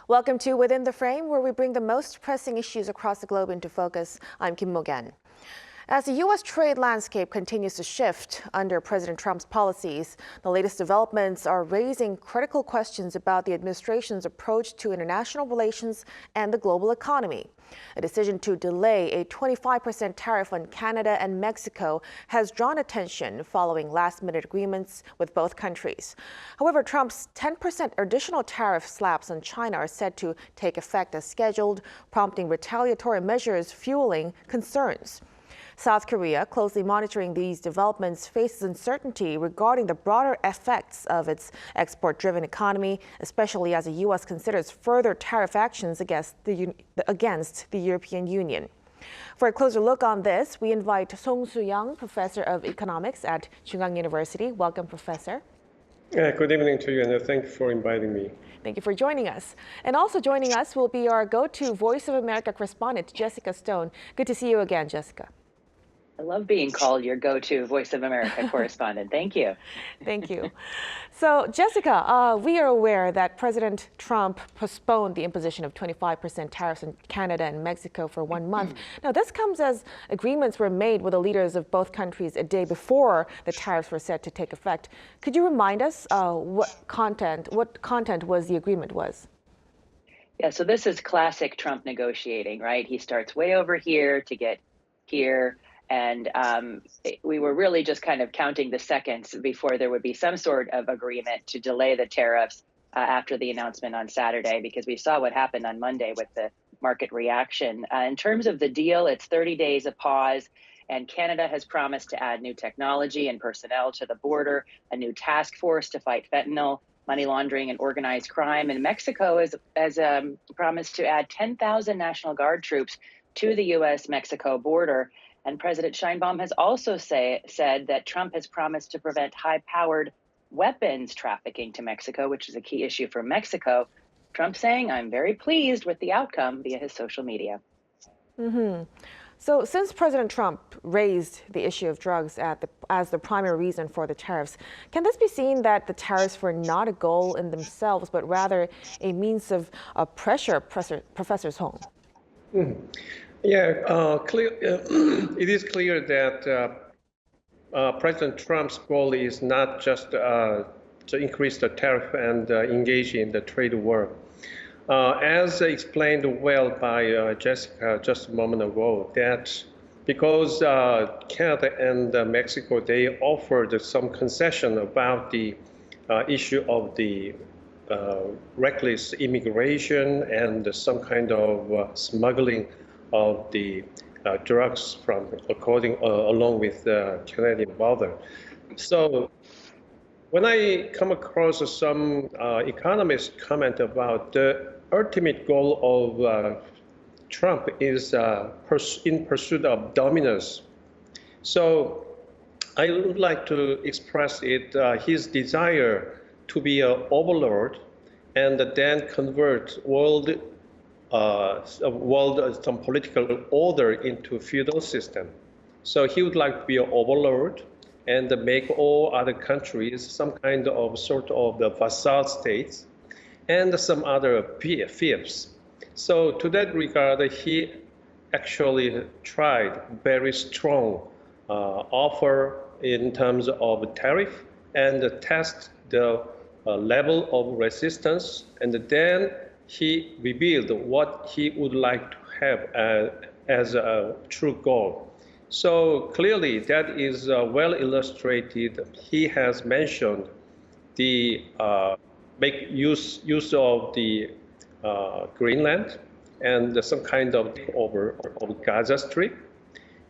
Welcome to Within the Frame, where we bring the most pressing issues across the globe into focus. I'm Kim Mok-yeon. As the U.S. trade landscape continues to shift under President Trump's policies, the latest developments are raising critical questions about the administration's approach to international relations and the global economy. A decision to delay a 25% tariff on Canada and Mexico has drawn attention following last-minute agreements with both countries. However, Trump's 10% additional tariff slaps on China are set to take effect as scheduled, prompting retaliatory measures fueling concerns. South Korea, closely monitoring these developments, faces uncertainty regarding the broader effects of its export-driven economy, especially as the U.S. considers further tariff actions against the European Union. For a closer look on this, we invite Song Soo-young, professor of economics at Arirang University. Welcome, Professor. Good evening to you, and thank you for inviting me. Thank you for joining us. And also joining us will be our go-to Voice of America correspondent, Jessica Stone. Good to see you again, Jessica. I love being called your go-to Voice of America correspondent. Thank you. Thank you. So, Jessica, we are aware that President Trump postponed the imposition of 25% tariffs on Canada and Mexico for 1 month. Now, this comes as agreements were made with the leaders of both countries a day before the tariffs were set to take effect. Could you remind us what content was the agreement was? Yeah, so this is classic Trump negotiating, right? He starts way over here to get here. And we were really just kind of counting the seconds before there would be some sort of agreement to delay the tariffs after the announcement on Saturday, because we saw what happened on Monday with the market reaction. In terms of the deal, it's 30 days of pause, and Canada has promised to add new technology and personnel to the border, a new task force to fight fentanyl, money laundering, and organized crime. And Mexico has promised to add 10,000 National Guard troops to the U.S.-Mexico border. And President Sheinbaum has also said that Trump has promised to prevent high-powered weapons trafficking to Mexico, which is a key issue for Mexico. Trump saying, "I'm very pleased with the outcome," via his social media. So since President Trump raised the issue of drugs as the primary reason for the tariffs, can this be seen that the tariffs were not a goal in themselves, but rather a means of pressure, Professor Song? Yeah, it is clear that President Trump's goal is not just to increase the tariff and engage in the trade war. As explained well by Jessica just a moment ago, that because Canada and Mexico, they offered some concession about the issue of the reckless immigration and some kind of smuggling of the drugs from along with the Canadian border. So when I come across some economists' comment about the ultimate goal of Trump is in pursuit of dominance. So I would like to express his desire to be an overlord and then convert some political order into feudal system. So he would like to be an overlord and make all other countries some kind of sort of the vassal states and some other fiefs. So to that regard, he actually tried very strong offer in terms of tariff and test the level of resistance, and then he revealed what he would like to have as a true goal. So clearly that is well illustrated. He has mentioned the make use of the Greenland and some kind of takeover of Gaza Strip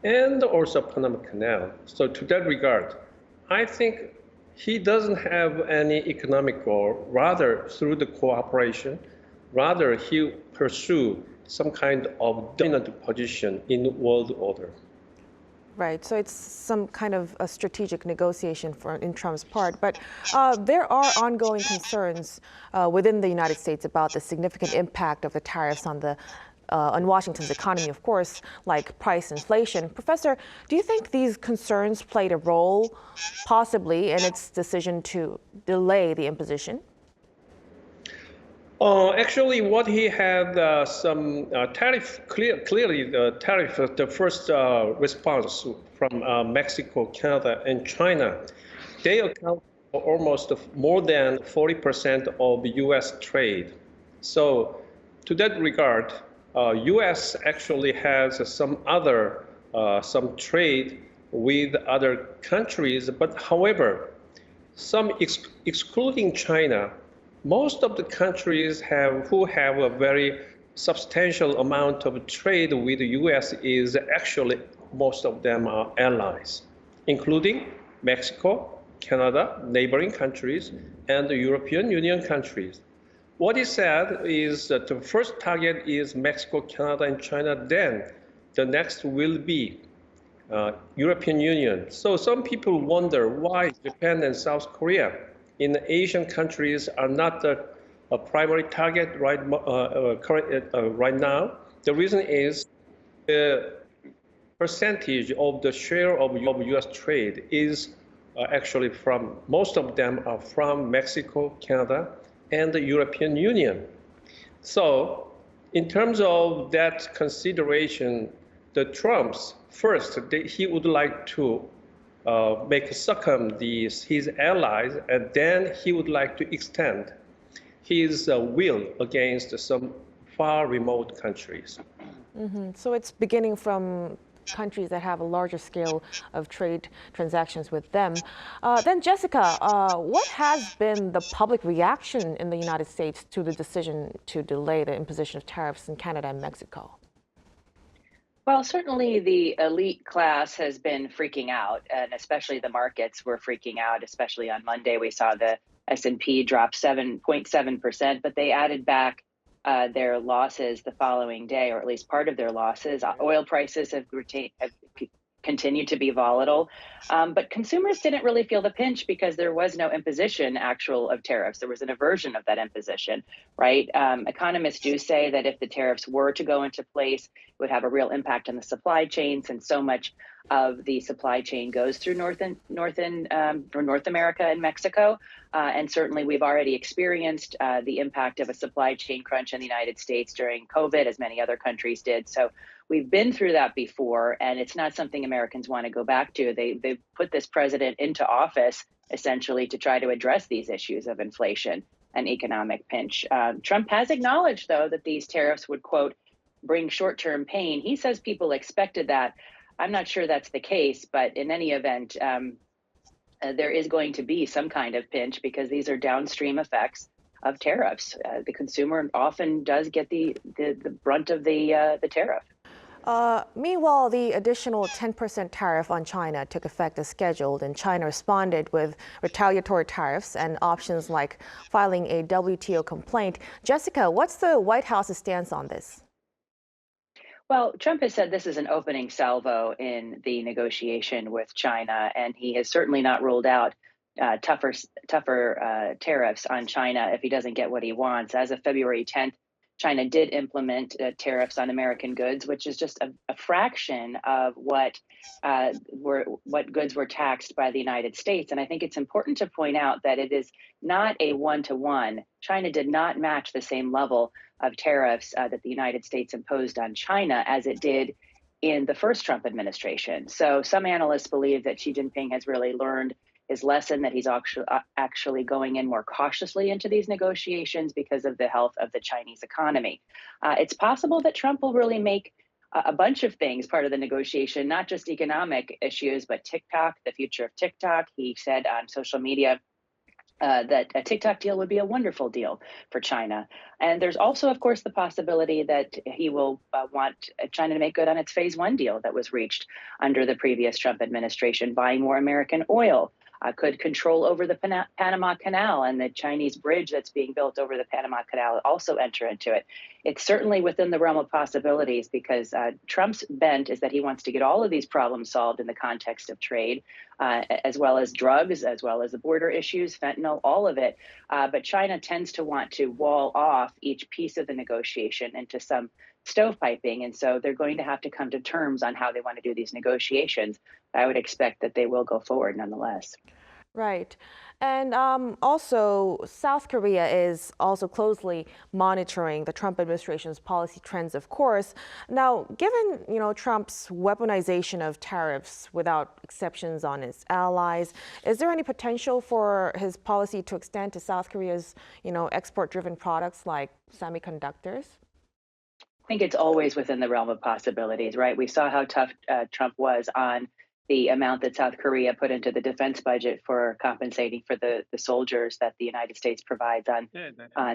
and also Panama Canal. So to that regard, I think he doesn't have any economic goal. Rather, through the cooperation, rather he pursue some kind of dominant position in the world order. Right, so it's some kind of a strategic negotiation in Trump's part. But there are ongoing concerns within the United States about the significant impact of the tariffs on Washington's economy, of course, like price inflation. Professor, do you think these concerns played a role, possibly, in its decision to delay the imposition? Actually, what he had some tariff, clearly the tariff, the first response from Mexico, Canada, and China, they account for almost more than 40% of U.S. trade. So to that regard, U.S. actually has some other, some trade with other countries, but however, some excluding China, most of the countries who have a very substantial amount of trade with the U.S. is actually most of them are allies, including Mexico, Canada, neighboring countries, and the European Union countries. What is said is that the first target is Mexico, Canada, and China. Then the next will be European Union. So some people wonder why Japan and South Korea in the Asian countries are not the primary target right now. The reason is the percentage of the share of U.S. trade is actually from, most of them are from Mexico, Canada, and the European Union. So in terms of that consideration, the Trumps, first, he would like to make succumb his allies, and then he would like to extend his will against some far remote countries. So it's beginning from countries that have a larger scale of trade transactions with them. Then, Jessica, what has been the public reaction in the United States to the decision to delay the imposition of tariffs in Canada and Mexico? Well, certainly the elite class has been freaking out, and especially the markets were freaking out. Especially on Monday, we saw the S&P drop 7.7%, but they added back their losses the following day, or at least part of their losses. Oil prices have continued to be volatile, but consumers didn't really feel the pinch because there was no imposition of tariffs. There was an aversion of that imposition, right? Economists do say that if the tariffs were to go into place, it would have a real impact on the supply chain, since so much of the supply chain goes through North America and Mexico. And certainly we've already experienced the impact of a supply chain crunch in the United States during COVID, as many other countries did. So we've been through that before, and it's not something Americans want to go back to. They put this president into office essentially to try to address these issues of inflation and economic pinch. Trump has acknowledged, though, that these tariffs would, quote, bring short-term pain. He says people expected that. I'm not sure that's the case, but in any event, there is going to be some kind of pinch because these are downstream effects of tariffs. The consumer often does get the brunt of the tariff. Meanwhile, the additional 10% tariff on China took effect as scheduled, and China responded with retaliatory tariffs and options like filing a WTO complaint. Jessica, what's the White House's stance on this? Well, Trump has said this is an opening salvo in the negotiation with China, and he has certainly not ruled out tougher tariffs on China if he doesn't get what he wants. As of February 10th, China did implement tariffs on American goods, which is just a fraction of what goods were taxed by the United States. And I think it's important to point out that it is not a one-to-one. China did not match the same level of tariffs that the United States imposed on China as it did in the first Trump administration. So some analysts believe that Xi Jinping has really learned his lesson, that he's actually going in more cautiously into these negotiations because of the health of the Chinese economy. It's possible that Trump will really make a bunch of things part of the negotiation, not just economic issues, but TikTok, the future of TikTok. He said on social media that a TikTok deal would be a wonderful deal for China. And there's also, of course, the possibility that he will want China to make good on its phase one deal that was reached under the previous Trump administration, buying more American oil. Could control over the Panama Canal and the Chinese bridge that's being built over the Panama Canal also enter into it. It's certainly within the realm of possibilities because Trump's bent is that he wants to get all of these problems solved in the context of trade, as well as drugs, as well as the border issues, fentanyl, all of it. But China tends to want to wall off each piece of the negotiation into some stovepiping. And so they're going to have to come to terms on how they want to do these negotiations. I would expect that they will go forward nonetheless. Right. And also, South Korea is also closely monitoring the Trump administration's policy trends, of course. Now, given, Trump's weaponization of tariffs without exceptions on its allies, is there any potential for his policy to extend to South Korea's, export-driven products like semiconductors? I think it's always within the realm of possibilities, right? We saw how tough Trump was on the amount that South Korea put into the defense budget for compensating for the soldiers that the United States provides on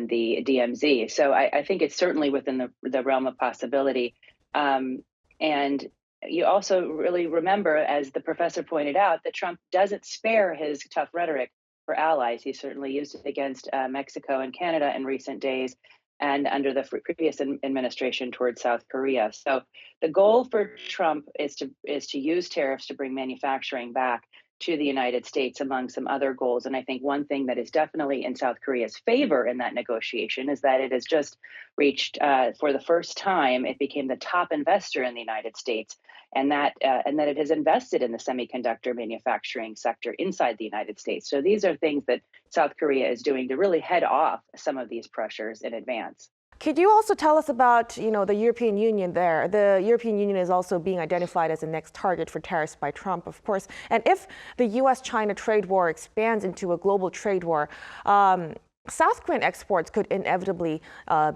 the DMZ. So I think it's certainly within the realm of possibility. And you also really remember, as the professor pointed out, that Trump doesn't spare his tough rhetoric for allies. He certainly used it against Mexico and Canada in recent days, and under the previous administration towards South Korea. So the goal for Trump is to use tariffs to bring manufacturing back to the United States, among some other goals. And I think one thing that is definitely in South Korea's favor in that negotiation is that it has just reached, for the first time, it became the top investor in the United States, and that it has invested in the semiconductor manufacturing sector inside the United States. So these are things that South Korea is doing to really head off some of these pressures in advance. Could you also tell us about, the European Union there? The European Union is also being identified as the next target for tariffs by Trump, of course. And if the U.S.-China trade war expands into a global trade war, South Korean exports could inevitably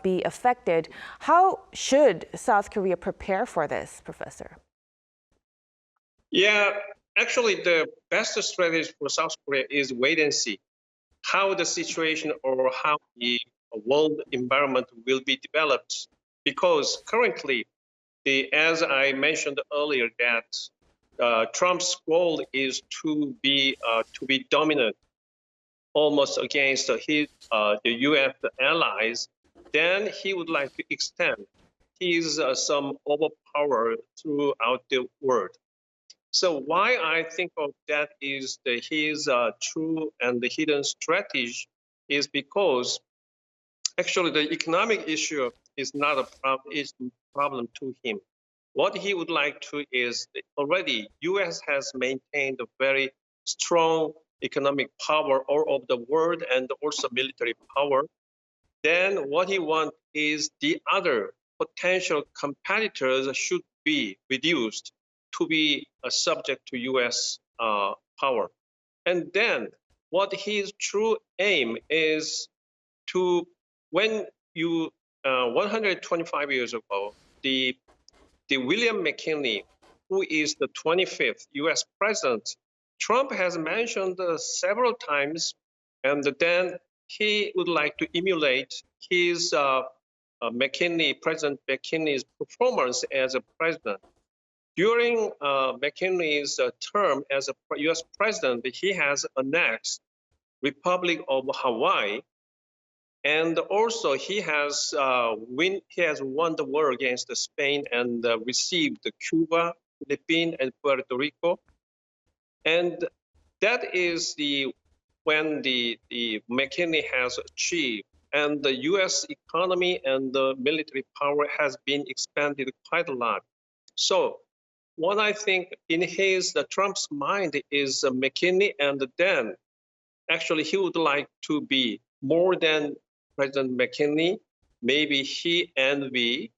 be affected. How should South Korea prepare for this, Professor? Yeah, actually, the best strategy for South Korea is wait and see how the situation or how the world environment will be developed. Because currently, as I mentioned earlier, that Trump's goal is to be dominant, almost against the U.S. allies. Then he would like to extend his some overpower throughout the world. So why I think of that is his true and the hidden strategy is because actually the economic issue is not a problem to him. What he would like to is already U.S. has maintained a very strong economic power all over the world and also military power. Then what he wants is the other potential competitors should be reduced to be subject to U.S. Power. And then what his true aim is to, when you, 125 years ago, the William McKinley, who is the 25th U.S. president, Trump has mentioned several times, and then he would like to emulate his President McKinley's performance as a president. During McKinley's term as a U.S. president, he has annexed Republic of Hawaii, and also he has won the war against Spain and received Cuba, Philippines, and Puerto Rico. And that is when the McKinley has achieved, and the U.S. economy and the military power has been expanded quite a lot. So what I think in Trump's mind is McKinley, and then actually he would like to be more than President McKinley. Maybe he envy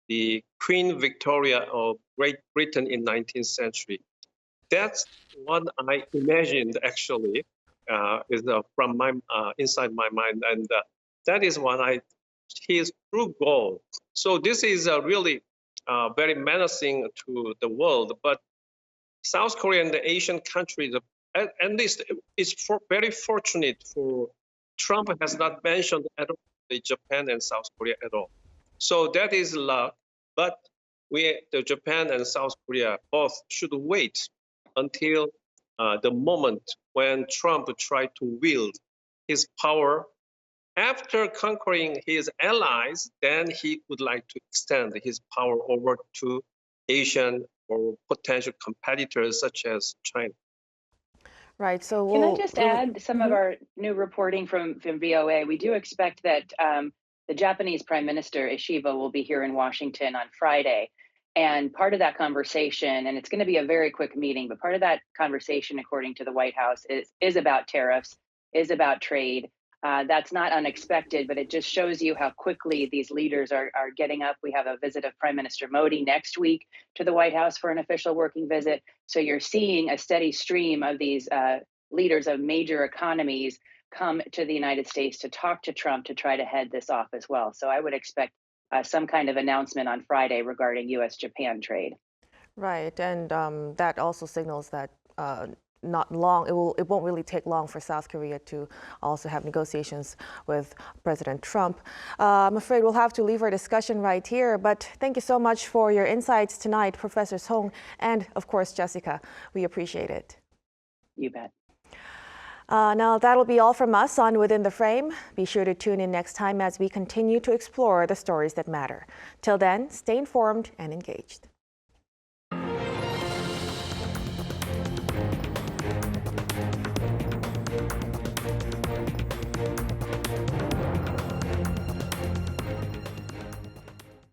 the Queen Victoria of Great Britain in 19th century. That's what I imagined actually is from my inside my mind, and that is what his true goal. So this is really very menacing to the world. But South Korea and the Asian countries, at least it's very fortunate for Trump has not mentioned at all Japan and South Korea at all. So that is luck. But the Japan and South Korea both should wait until the moment when Trump tried to wield his power. After conquering his allies, then he would like to extend his power over to Asian or potential competitors such as China. Right. So Can I just add some of our new reporting from VOA? We do expect that the Japanese Prime Minister Ishiba will be here in Washington on Friday. And part of that conversation, and it's going to be a very quick meeting, but part of that conversation, according to the White House, is about tariffs, is about trade. That's not unexpected, but it just shows you how quickly these leaders are getting up. We have a visit of Prime Minister Modi next week to the White House for an official working visit. So you're seeing a steady stream of these leaders of major economies come to the United States to talk to Trump to try to head this off as well. So I would expect some kind of announcement on Friday regarding U.S.-Japan trade. Right, and that also signals that not long, it won't really take long for South Korea to also have negotiations with President Trump. I'm afraid we'll have to leave our discussion right here, but thank you so much for your insights tonight, Professor Song, and of course, Jessica. We appreciate it. You bet. Now, that'll be all from us on Within the Frame. Be sure to tune in next time as we continue to explore the stories that matter. Till then, stay informed and engaged.